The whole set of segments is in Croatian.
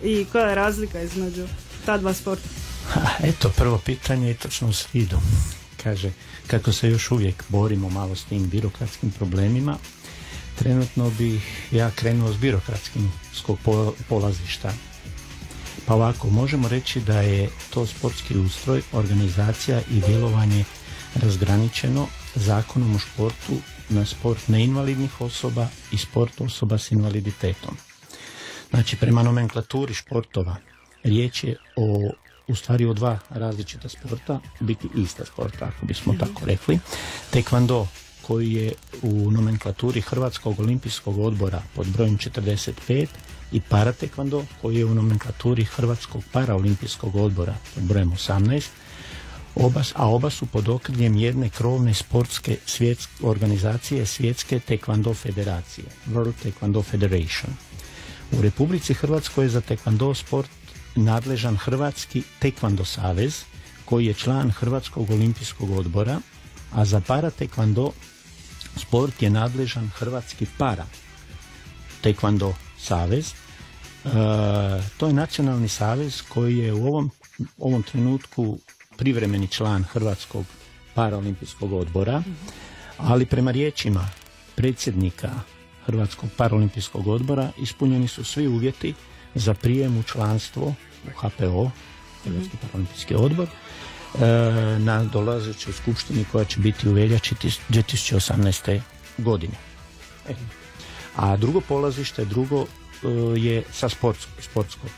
i koja je razlika između ta dva sporta? Eto, prvo pitanje je točno u sridu. Kaže, kako se još uvijek borimo malo s tim birokratskim problemima, trenutno bih ja krenuo s birokratskog polazišta. Pa ovako, možemo reći da je to sportski ustroj, organizacija i djelovanje razgraničeno Zakonom o športu na sport neinvalidnih osoba i sport osoba s invaliditetom. Znači, prema nomenklaturi športova riječ je u stvari o dva različita sporta, biti ista sporta, ako bismo tako rekli. Tekvando, koji je u nomenklaturi Hrvatskog olimpijskog odbora pod brojem 45, i paratekvando, koji je u nomenklaturi Hrvatskog paraolimpijskog odbora pod brojem 18, oba su pod okriljem jedne krovne sportske organizacije Svjetske tekvando federacije, World Taekwondo Federation. U Republici Hrvatskoj je za tekvando sport nadležan Hrvatski tekvando savez, koji je član Hrvatskog olimpijskog odbora, a za paratekvando sport je nadležan Hrvatski para tekvando savez. To je nacionalni savez koji je u ovom trenutku privremeni član Hrvatskog paraolimpijskog odbora, ali prema riječima predsjednika Hrvatskog paraolimpijskog odbora ispunjeni su svi uvjeti za prijem u članstvo u HPO, Hrvatski paraolimpijski odbor, na dolazećoj skupštini koja će biti u veljači 2018. godine. A drugo polazište, je sa sportskog.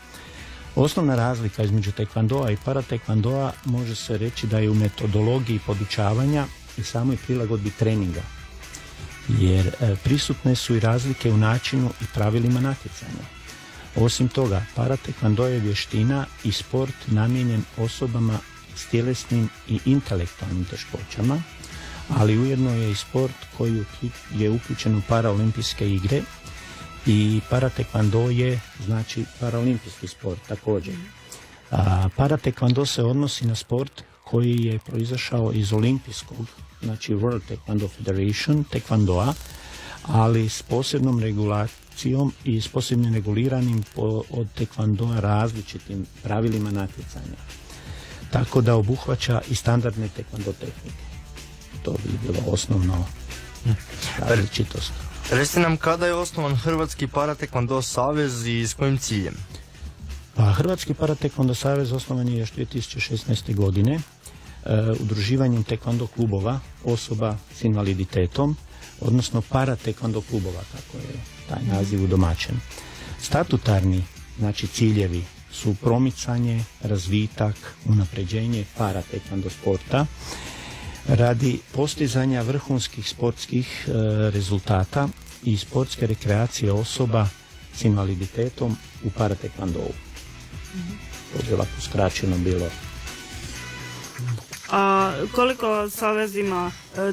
Osnovna razlika između tekvandoa i paratekvandoa može se reći da je u metodologiji podučavanja i samoj prilagodbi treninga. Jer prisutne su i razlike u načinu i pravilima natjecanja. Osim toga, paratekvando je vještina i sport namijenjen osobama s tjelesnim i intelektualnim teškoćama, ali ujedno je i sport koji je uključen u paraolimpijske igre i paratekvando je, znači, paraolimpijski sport također. Paratekvando se odnosi na sport koji je proizašao iz olimpijskog, znači World Taekwondo Federation, tekvandoa, ali s posebnom regulacijom i s posebnim reguliranim od tekvandoa različitim pravilima natjecanja. Tako da obuhvaća i standardne tekvando tehnike. To bi bilo osnovno različitost. Recite nam, kada je osnovan Hrvatski paratekvando savez i s kojim ciljem? Pa, Hrvatski paratekvando savez osnovan je još 2016. godine udruživanjem tekvando klubova osoba s invaliditetom, odnosno paratekvando klubova, kako je taj naziv udomaćen. Statutarni, znači, ciljevi su promicanje, razvitak, unapređenje paratekvando sporta radi postizanja vrhunskih sportskih rezultata i sportske rekreacije osoba s invaliditetom u paratekvandovu. To bi ovako skraćeno bilo. A koliko savez ima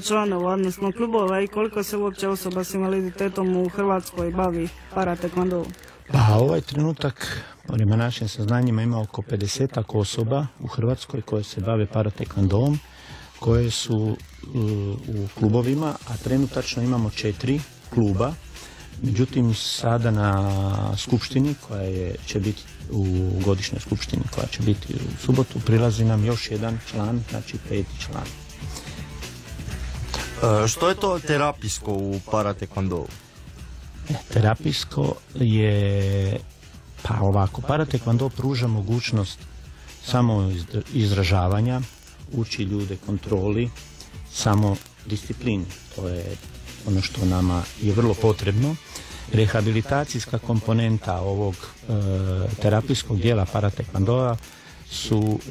članova, odnosno klubova, i koliko se uopće osoba s invaliditetom u Hrvatskoj bavi paratekvandovom? Pa, ovaj trenutak, prema našim saznanjima, ima oko 50 osoba u Hrvatskoj koje se bave paratekvandovom, koje su u klubovima, a trenutačno imamo 4 kluba. Međutim, sada na skupštini, će biti u godišnjoj skupštini koja će biti u subotu, prilazi nam još jedan član, znači 5. član. Što je to terapijsko u paratekvandovu? Terapijsko je, pa ovako, paratekvando pruža mogućnost samo izražavanja, uči ljude kontroli, samo disciplini. To je ono što nama je vrlo potrebno. Rehabilitacijska komponenta ovog terapijskog dijela paratekvandoa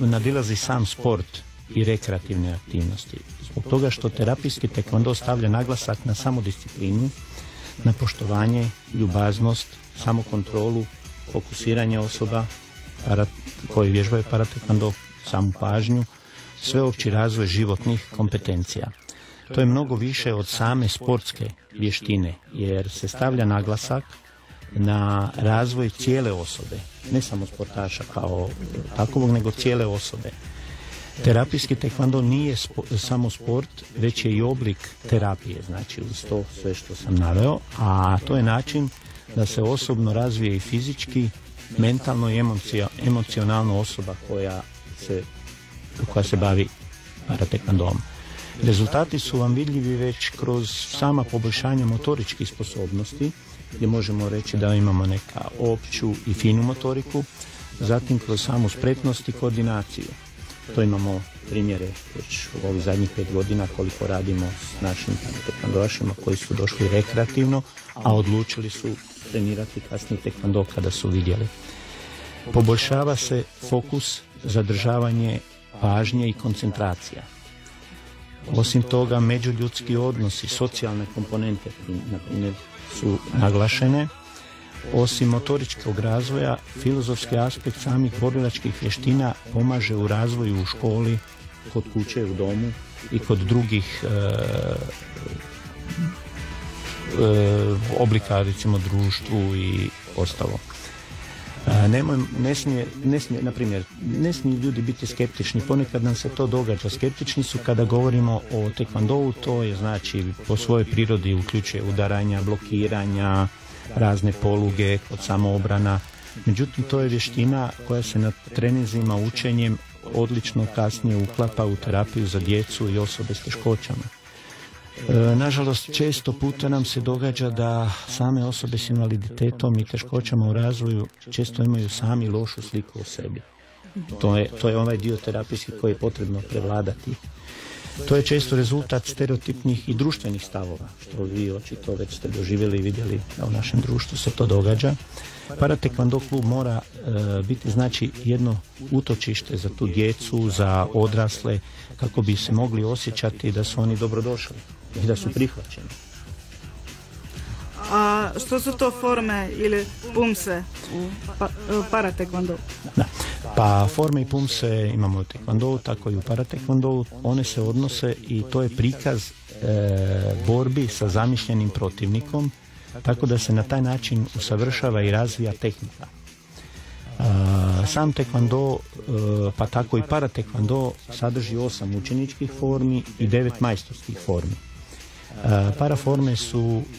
nadilazi sam sport i rekreativne aktivnosti. Zbog toga što terapijski tekvando stavlja naglasak na samodisciplinu, na poštovanje, ljubaznost, samokontrolu, fokusiranje osoba koji vježbaju paratekvando, samu pažnju, sveopći razvoj životnih kompetencija. To je mnogo više od same sportske vještine, jer se stavlja naglasak na razvoj cijele osobe, ne samo sportaša kao takovog, nego cijele osobe. Terapijski tekvando nije samo sport, već je i oblik terapije, znači uz to sve što sam naveo, a to je način da se osobno razvije i fizički mentalno i emocionalno osoba koja se bavi paratekvandom. Rezultati su vam vidljivi već kroz sama poboljšanja motoričkih sposobnosti, gdje možemo reći da imamo neka opću i finu motoriku, zatim kroz samu spretnost i koordinaciju. To imamo primjere već u ovih zadnjih 5 godina koliko radimo s našim tekvandošima koji su došli rekreativno, a odlučili su trenirati kasnije tekvando kada su vidjeli. Poboljšava se fokus, zadržavanje pažnje i koncentracija. Osim toga, međuljudski odnosi, socijalne komponente na primjer, su naglašene. Osim motoričkog razvoja, filozofski aspekt samih borilačkih vještina pomaže u razvoju u školi, kod kuće, u domu i kod drugih oblika, recimo, društvu i ostalo. Ne smiju ljudi biti skeptični, ponekad nam se to događa. Skeptični su kada govorimo o tekvandou, to je znači po svojoj prirodi uključuje udaranja, blokiranja, razne poluge kod samoobrana. Međutim, to je vještina koja se na treninzima učenjem odlično kasnije uklapa u terapiju za djecu i osobe s teškoćama. Nažalost, često puta nam se događa da same osobe s invaliditetom i teškoćama u razvoju često imaju sami lošu sliku o sebi. To je ovaj dio terapijski koji je potrebno prevladati. To je često rezultat stereotipnih i društvenih stavova, što vi očito već ste doživjeli i vidjeli da u našem društvu se to događa. Paratekvando klub mora biti znači jedno utočište za tu djecu, za odrasle, kako bi se mogli osjećati da su oni dobrodošli i da su prihvaćeni. A što su to forme ili pumse u paratekvandu? Da. Pa forme i pumse imamo u tekvandovu, tako i u paratekvandovu. One se odnose i to je prikaz borbi sa zamišljenim protivnikom, tako da se na taj način usavršava i razvija tehnika. Sam tekvando, pa tako i paratekvando, sadrži 8 učeničkih formi i 9 majstorskih formi. Paraforme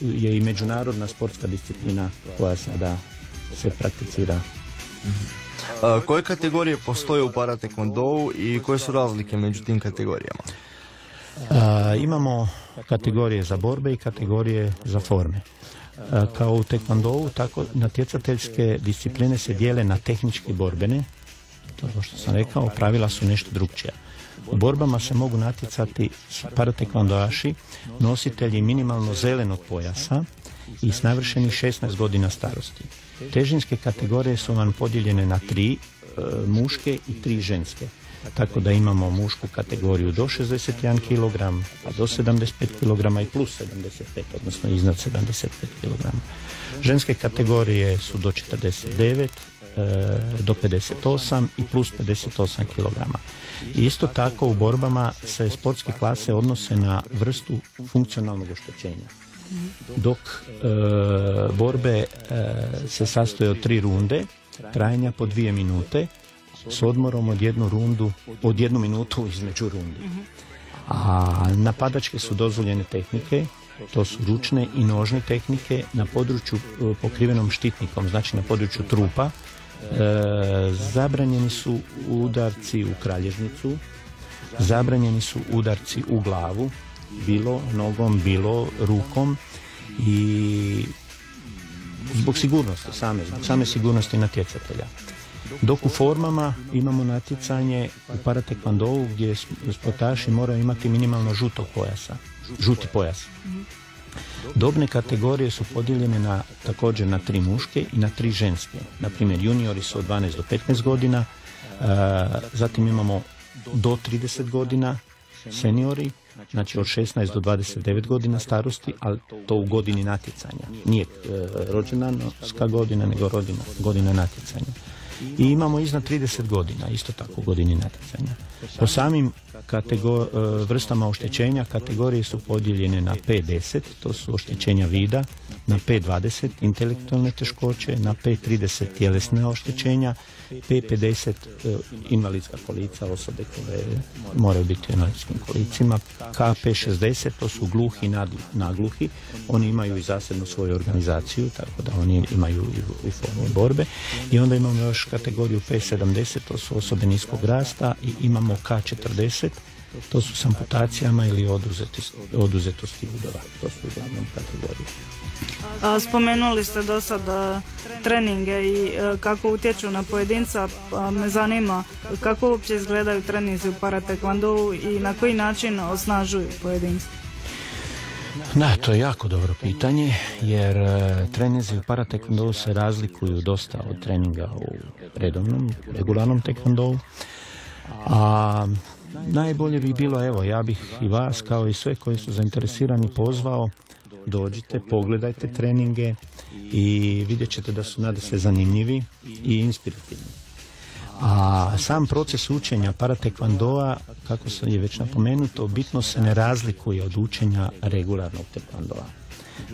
je i međunarodna sportska disciplina koja sada se prakticira. Koje kategorije postoje u paratekvandou i koje su razlike među tim kategorijama? Imamo kategorije za borbe i kategorije za forme. Kao u tekvandou, tako natjecateljske discipline se dijele na tehničke i borbene. To što sam rekao, pravila su nešto drukčija. U borbama se mogu natjecati paratekvandoaši, nositelji minimalno zelenog pojasa i s navršenih 16 godina starosti. Težinske kategorije su vam podijeljene na 3 muške i 3 ženske. Tako da imamo mušku kategoriju do 61 kg, pa do 75 kg i plus 75, odnosno iznad 75 kg. Ženske kategorije su do 49, do 58 i plus 58 kg. I isto tako u borbama se sportske klase odnose na vrstu funkcionalnog oštećenja. Dok borbe se sastoje od 3 runde, trajanja po 2 minute, s odmorom od 1 minutu između rundi. A napadačke su dozvoljene tehnike, to su ručne i nožne tehnike na području pokrivenom štitnikom, znači na području trupa. Zabranjeni su udarci u kralježnicu, zabranjeni su udarci u glavu, bilo nogom, bilo rukom, i zbog sigurnosti, same sigurnosti natjecatelja. Dok u formama imamo natjecanje u paratekvandovu gdje sportaši moraju imati minimalno žuti pojas. Dobne kategorije su podijeljene također na 3 muške i na 3 ženske. Na primjer, juniori su od 12 do 15 godina, zatim imamo do 30 godina seniori, znači od 16 do 29 godina starosti, ali to u godini natjecanja. Nije rođendanska godina, nego godina natjecanja. i imamo iznad 30 godina, isto tako godini natjecanja. Po samim vrstama oštećenja kategorije su podijeljene na P10, to su oštećenja vida, na P20 intelektualne teškoće, na P30 tjelesne oštećenja, P50 invalidska kolica, osobe koje moraju biti u invalidskim kolicima, KP60 to su gluhi i nagluhi, oni imaju i zasebno svoju organizaciju, tako da oni imaju i formu borbe, i onda imamo još kategoriju P70, to su osobe niskog rasta, i imamo K40, to su s amputacijama ili oduzetosti udova. To su uglavnom kategorije. Spomenuli ste do sada treninge i kako utječu na pojedinca, pa me zanima kako uopće izgledaju treninzi u paratekvondou i na koji način osnažuju pojedinca. Da, to je jako dobro pitanje, jer treninzi u paratekvondou se razlikuju dosta od treninga u regularnom tekvondou, a najbolje bi bilo, evo, ja bih i vas kao i sve koji su zainteresirani pozvao, dođite, pogledajte treninge i vidjet ćete da su nadasve zanimljivi i inspirativni. A sam proces učenja paratekvandoa, kako se je već napomenuto, bitno se ne razlikuje od učenja regularnog tekvandoa.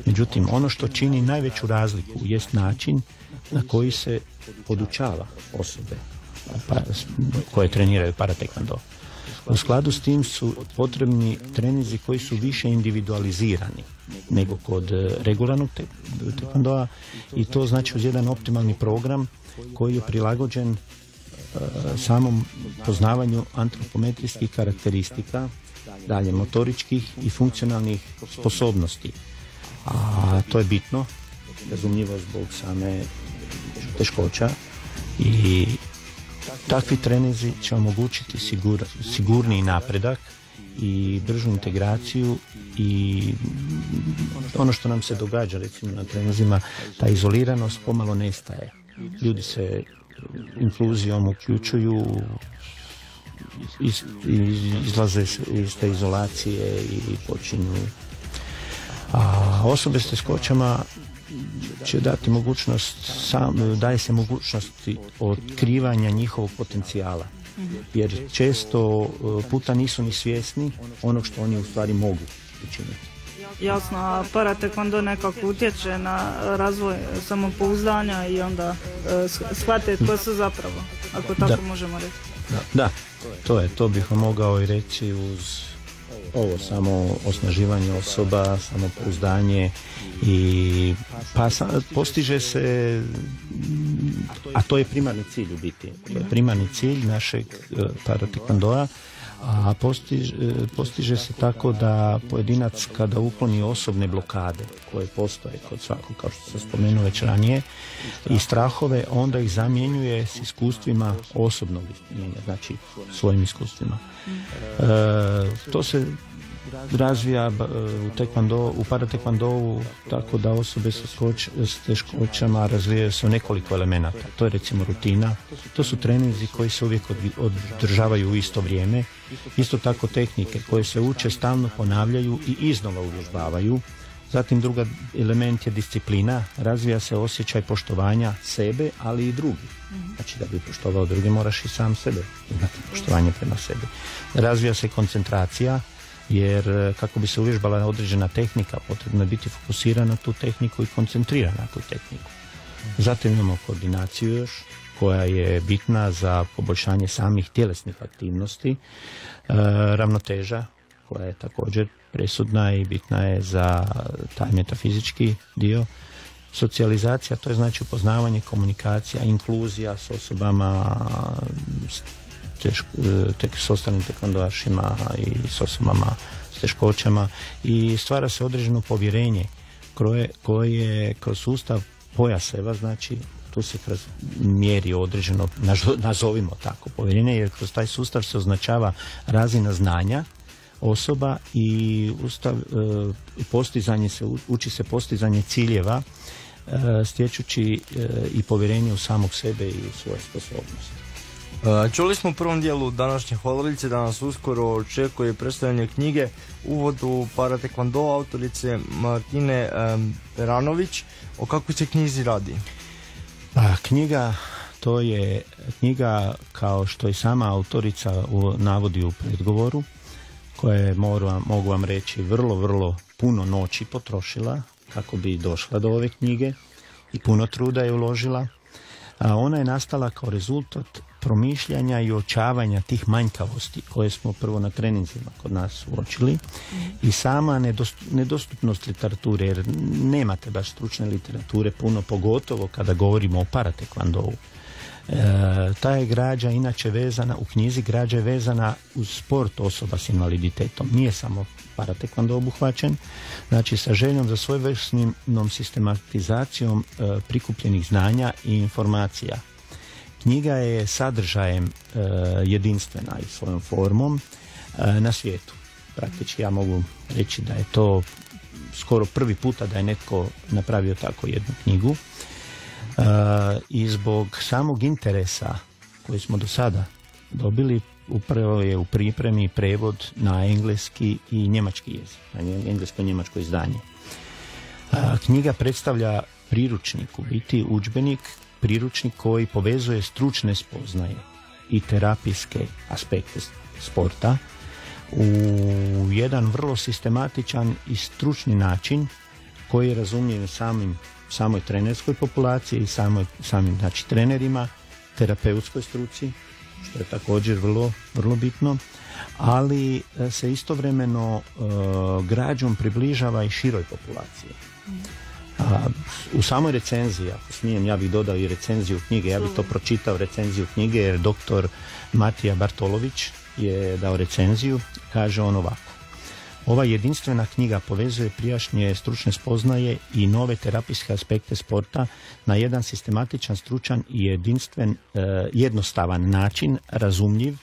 Međutim, ono što čini najveću razliku jest način na koji se podučava osobe koje treniraju paratekvando. U skladu s tim su potrebni treninzi koji su više individualizirani nego kod regularnog tekvandoa, i to znači uz jedan optimalni program koji je prilagođen samom poznavanju antropometrijskih karakteristika, dalje motoričkih i funkcionalnih sposobnosti. A to je bitno, razumljivo zbog same teškoća, i takvi treninzi će omogućiti sigurniji napredak i bržu integraciju, i ono što nam se događa recimo na treninzima, ta izoliranost pomalo nestaje. Ljudi se infuzijom uključuju, izlaze iz te izolacije i počinju. A osobe s teškoćama će dati mogućnost, daje se mogućnosti otkrivanja njihovog potencijala, jer često puta nisu ni svjesni onog što oni u stvari mogu učiniti. Jasno, a paratekvondo nekako utječe na razvoj samopouzdanja i onda shvate tko su zapravo, ako tako možemo reći. Da, to bih mogao i reći uz ovo samo osnaživanje osoba, samopouzdanje, i postiže se, a to je primarni cilj u biti, to je primarni cilj našeg paratekvandoa, a postiže se tako da pojedinac kada ukloni osobne blokade koje postoje kod svakog, kao što sam spomenuo već ranije, i strahove, onda ih zamjenjuje s iskustvima osobnog ispunjenja, znači svojim iskustvima. To se razvija u paratekvandou tako da osobe s teškoćama razvijaju se u nekoliko elemenata. To je recimo rutina, to su treninzi koji se uvijek održavaju u isto vrijeme, isto tako tehnike koje se uče, stalno ponavljaju i iznova uvježbavaju. Zatim druga element je disciplina, razvija se osjećaj poštovanja sebe, ali i drugih. Znači da bi poštovao druge moraš i sam sebe imati poštovanje prema sebi. Razvija se koncentracija, jer kako bi se uvježbala određena tehnika, potrebno je biti fokusiran na tu tehniku i koncentriran na tu tehniku. Zatim imamo koordinaciju još, koja je bitna za poboljšanje samih tjelesnih aktivnosti, ravnoteža, koja je također presudna i bitna je za taj metafizički dio. Socijalizacija, to je znači upoznavanje, komunikacija, inkluzija s osobama, s ostalim tekvandoašima i s osobama s teškoćama, i stvara se određeno povjerenje koje kroz sustav pojaseva, znači tu se kroz mjeri određeno, nazovimo tako, povjerenje, jer kroz taj sustav se označava razina znanja osoba i uči se postizanje ciljeva, stječući i povjerenje u samog sebe i u svoje sposobnosti. Čuli smo u prvom dijelu današnje Hvalilice da nas uskoro očekuje predstavljanje knjige Uvod u paratekvando autorice Martine Peranović. O kakvoj se knjizi radi? Knjiga to je knjiga, kao što i sama autorica navodi u predgovoru, koja je, mogu vam reći, vrlo puno noći potrošila kako bi došla do ove knjige i puno truda je uložila. Ona je nastala kao rezultat promišljanja i uočavanja tih manjkavosti koje smo prvo na treninzima kod nas uočili i sama nedostupnost literature, jer nemate baš stručne literature puno, pogotovo kada govorimo o paratekvandou. Ta je građa inače vezana, u knjizi građa je vezana uz sport osoba s invaliditetom. Nije samo paratekvando obuhvaćen, znači sa željom za svojevrsnom sistematizacijom prikupljenih znanja i informacija. Knjiga je sadržajem jedinstvena i svojom formom na svijetu. Praktički ja mogu reći da je to skoro prvi puta da je netko napravio tako jednu knjigu. I zbog samog interesa koji smo do sada dobili, upravo je u pripremi prevod na engleski i njemački jezik, na englesko-njemačko izdanje. Knjiga predstavlja priručnik, u biti udžbenik, priručnik koji povezuje stručne spoznaje i terapijske aspekte sporta u jedan vrlo sistematičan i stručni način koji je razumljiv samoj trenerskoj populaciji i samim znači, trenerima, terapeutskoj struci, što je također vrlo bitno, ali se istovremeno građom približava i široj populaciji. U samoj recenziji, ako smijem, ja bih dodao i recenziju knjige, ja bih to pročitao recenziju knjige, jer doktor Matija Bartolović je dao recenziju, kaže on ovako: ova jedinstvena knjiga povezuje prijašnje stručne spoznaje i nove terapijske aspekte sporta na jedan sistematičan, stručan i jedinstven, jednostavan način, razumljiv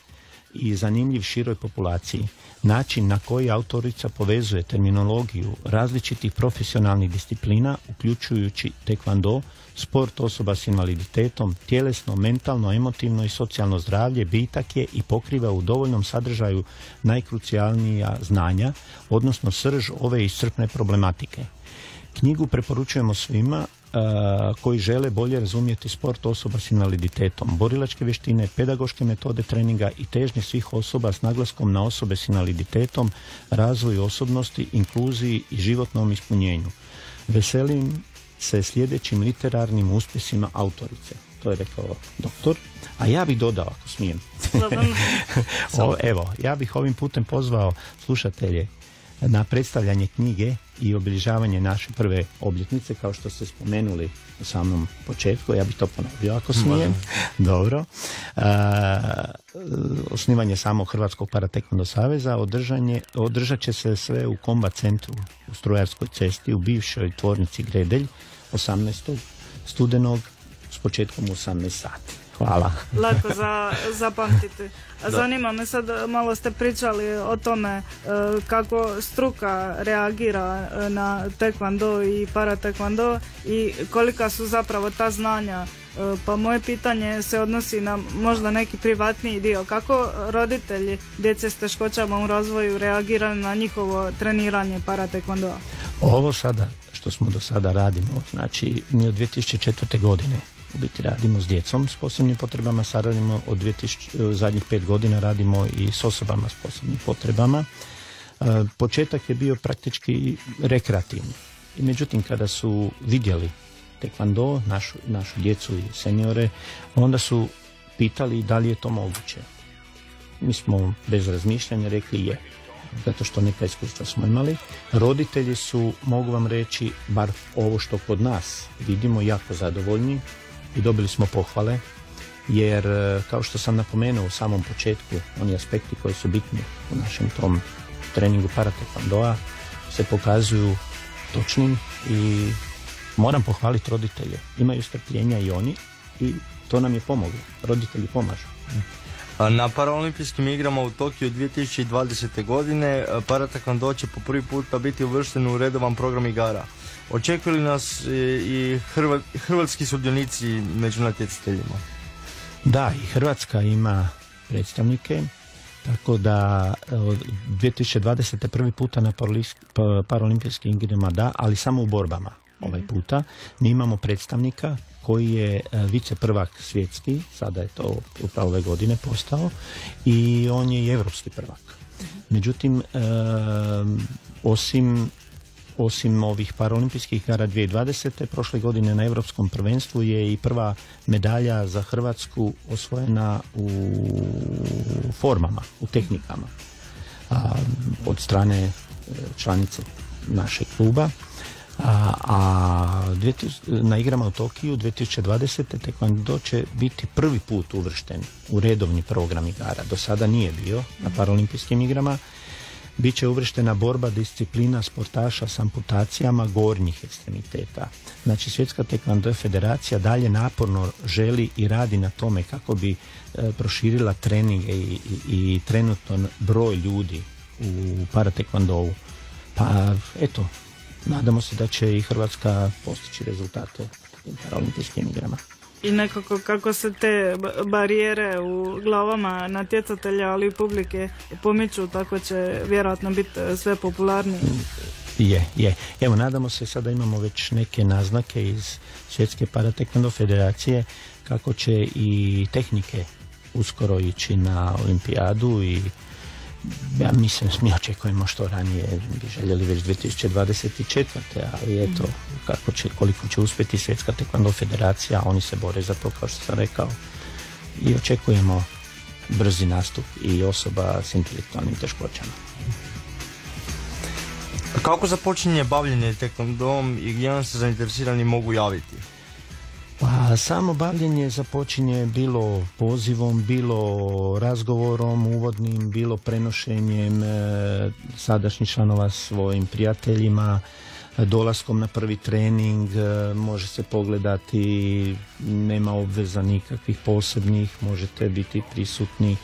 i zanimljiv široj populaciji. Način na koji autorica povezuje terminologiju različitih profesionalnih disciplina, uključujući tekvando, sport osoba s invaliditetom, tjelesno, mentalno, emotivno i socijalno zdravlje, bitak je i pokriva u dovoljnom sadržaju najkrucijalnija znanja, odnosno srž ove iscrpne problematike. Knjigu preporučujemo svima koji žele bolje razumjeti sport osoba s invaliditetom, borilačke vještine, pedagoške metode treninga i težnje svih osoba s naglaskom na osobe s invaliditetom, razvoju osobnosti, inkluziji i životnom ispunjenju. Veselim se sljedećim literarnim uspjesima autorice. To je rekao doktor. A ja bih dodao, ako smijem. Evo, ja bih ovim putem pozvao slušatelje na predstavljanje knjige i obilježavanje naše prve obljetnice, kao što ste spomenuli u samom početku. Ja bih to ponovio, ako smijem. Dobro. Osnivanje samog Hrvatskog paratekvando saveza održat će se sve u Kombat centru u Strojarskoj cesti u bivšoj tvornici Gredelj 18. studenog s početkom u 18 sati. Hvala. Lako za zapamtiti. Zanima me sad, malo ste pričali o tome kako struka reagira na tekvando i paratekvando i kolika su zapravo ta znanja. Pa moje pitanje se odnosi na možda neki privatniji dio. Kako roditelji djece s teškoćama u razvoju reagiraju na njihovo treniranje paratekvandoa? Ovo sada što smo do sada radimo, znači mi od 2004. godine u biti radimo s djecom s posebnim potrebama, sad radimo od zadnjih 5 godina radimo i s osobama s posebnim potrebama. Početak je bio praktički rekreativni. I međutim, kada su vidjeli tekvando, našu djecu i seniore, onda su pitali da li je to moguće. Mi smo bez razmišljanja rekli je, zato što neka iskustva smo imali. Roditelji su, mogu vam reći, bar ovo što kod nas vidimo, jako zadovoljni i dobili smo pohvale, jer kao što sam napomenuo u samom početku, oni aspekti koji su bitni u našem tom treningu paratekvandoa se pokazuju točnim i moram pohvaliti roditelje. Imaju strpljenja i oni i to nam je pomoglo. Roditelji pomažu. Na Paraolimpijskim igrama u Tokiju 2020. godine paratekvando će po prvi puta biti uvršten u redovan program igara. Očekuju li nas i hrvatski sudionici među natjecateljima? Da, i Hrvatska ima predstavnike, tako da 2020. prvi puta na Paraolimpijskim igrama da, ali samo u borbama. ovaj puta. Mi imamo predstavnika koji je vice prvak svjetski, sada je to upravo ove godine postao, i on je i evropski prvak. Međutim, osim ovih paraolimpijskih igara 2020. prošle godine na Europskom prvenstvu je i prva medalja za Hrvatsku osvojena u formama, u tehnikama, od strane članice našeg kluba. Na igrama u Tokiju 2020. Taekwondo će biti prvi put uvršten u redovni program igara. Do sada nije bio na paraolimpijskim igrama. Biće uvrštena borba disciplina sportaša s amputacijama gornjih ekstremiteta. Znači, Svjetska Taekwondo federacija dalje naporno želi i radi na tome kako bi proširila treninge i trenutno broj ljudi u paratekvandou. Pa eto, nadamo se da će i Hrvatska postići rezultate u paraolimpijskim igrama. I nekako kako se te barijere u glavama natjecatelja, ali i publike pomiču, tako će vjerojatno biti sve popularniji. Je. Evo, nadamo se, sada imamo već neke naznake iz Svjetske paratekvando federacije kako će i tehnike uskoro ići na olimpijadu i ja mislim, mi očekujemo što ranije, bi željeli već 2024. ali eto, koliko će uspjeti Svjetska taekwondo federacija, oni se bore za to, kao što sam rekao, i očekujemo brzi nastup i osoba s intelektualnim teškoćama. Kako započinje bavljenje taekwondom i gdje vam se zainteresirani mogu javiti? Pa samo bavljenje započinje bilo pozivom, bilo razgovorom uvodnim, bilo prenošenjem sadašnjih članova svojim prijateljima, dolaskom na prvi trening, može se pogledati, nema obveza nikakvih posebnih, možete biti prisutni.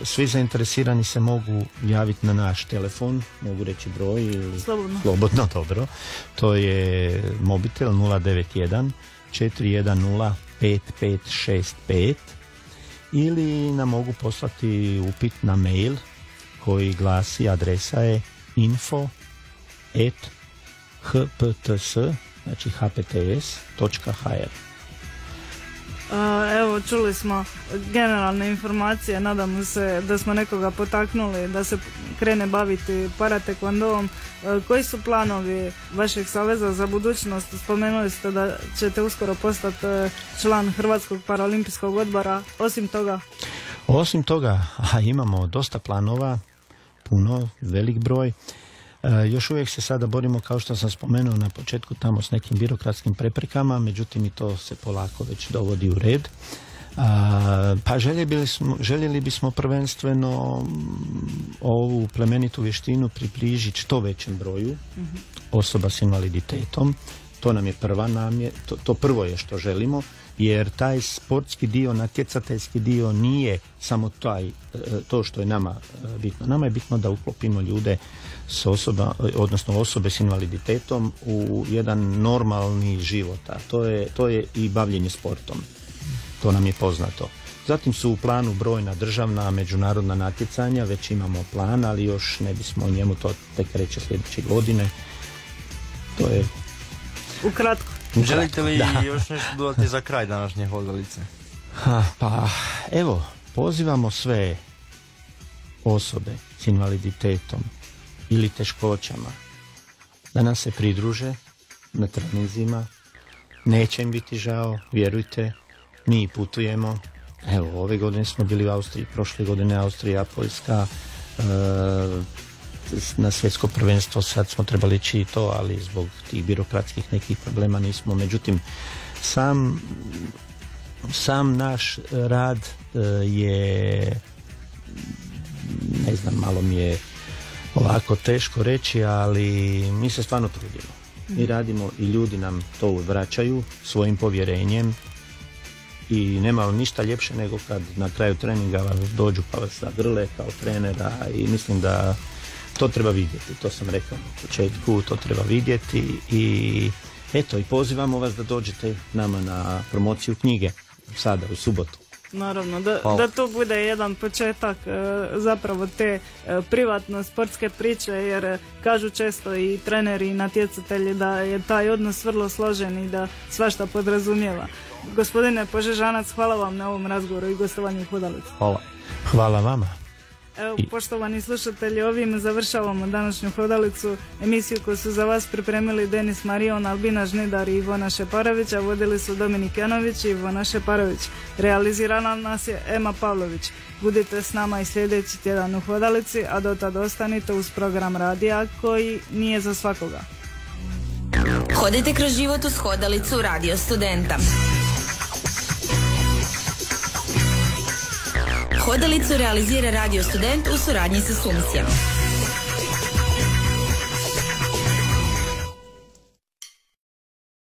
Svi zainteresirani se mogu javiti na naš telefon, mogu reći broj ili slobodno, dobro. To je mobitel 091 410 5565 ili nam mogu poslati upit na mail koji glasi, adresa je info@hpts, znači hpts.hr. Evo, čuli smo generalne informacije, nadamo se da smo nekoga potaknuli da se krene baviti paratekvondom. Koji su planovi vašeg saveza za budućnost? Spomenuli ste da ćete uskoro postati član Hrvatskog paraolimpijskog odbora. Osim toga, imamo dosta planova, puno, velik broj. Još uvijek se sada borimo, kao što sam spomenuo na početku, tamo s nekim birokratskim preprekama, međutim i to se polako već dovodi u red. Pa željeli bismo prvenstveno ovu plemenitu vještinu približiti što većem broju osoba s invaliditetom. To nam je prva namjera, to prvo je što želimo, jer taj sportski dio, natjecateljski dio nije samo to što je nama bitno. Nama je bitno da uklopimo ljude odnosno osobe s invaliditetom u jedan normalni život, a to je i bavljenje sportom. To nam je poznato. Zatim su u planu brojna državna, međunarodna natjecanja, već imamo plan, ali još ne bismo o njemu, to tek reći sljedeće godine. To je ukratko. Želite li još nešto dodati za kraj današnje hodalice? Pa evo, pozivamo sve osobe s invaliditetom ili teškoćama da nam se pridruže na treninzima. Neće im biti žao, vjerujte, mi putujemo. Evo, ove godine smo bili u Austriji, prošle godine Austrija, Poljska, na svjetsko prvenstvo, sad smo trebali ići i to, ali zbog tih birokratskih nekih problema nismo. Međutim, sam naš rad je, ne znam, malo mi je ovako teško reći, ali mi se stvarno trudimo. Mi radimo i ljudi nam to vraćaju svojim povjerenjem i nema ništa ljepše nego kad na kraju treninga vas dođu pa vas zagrle kao trenera i mislim da to treba vidjeti, to sam rekao na početku, to treba vidjeti i eto, i pozivamo vas da dođete nama na promociju knjige sada u subotu. Naravno, da to bude jedan početak zapravo te privatno sportske priče, jer kažu često i treneri i natjecatelji da je taj odnos vrlo složen i da svašta podrazumijeva. Gospodine Požežanac, hvala vam na ovom razgovoru i gostovanju u Hodalici. Hvala vama. Evo, poštovani slušatelji, ovim završavamo današnju Hodalicu, emisiju koju su za vas pripremili Denis Marion, Albina Žnidar i Ivona Šeparović, a vodili su Dominik Janović i Ivona Šeparović. Realizirala nas je Ema Pavlović. Budite s nama i sljedeći tjedan u Hodalici, a do tada ostanite uz program radija koji nije za svakoga. Hodite kroz život uz Hodalicu Radio Studenta. Hodalicu realizira Radio Student u suradnji sa Sumsijom.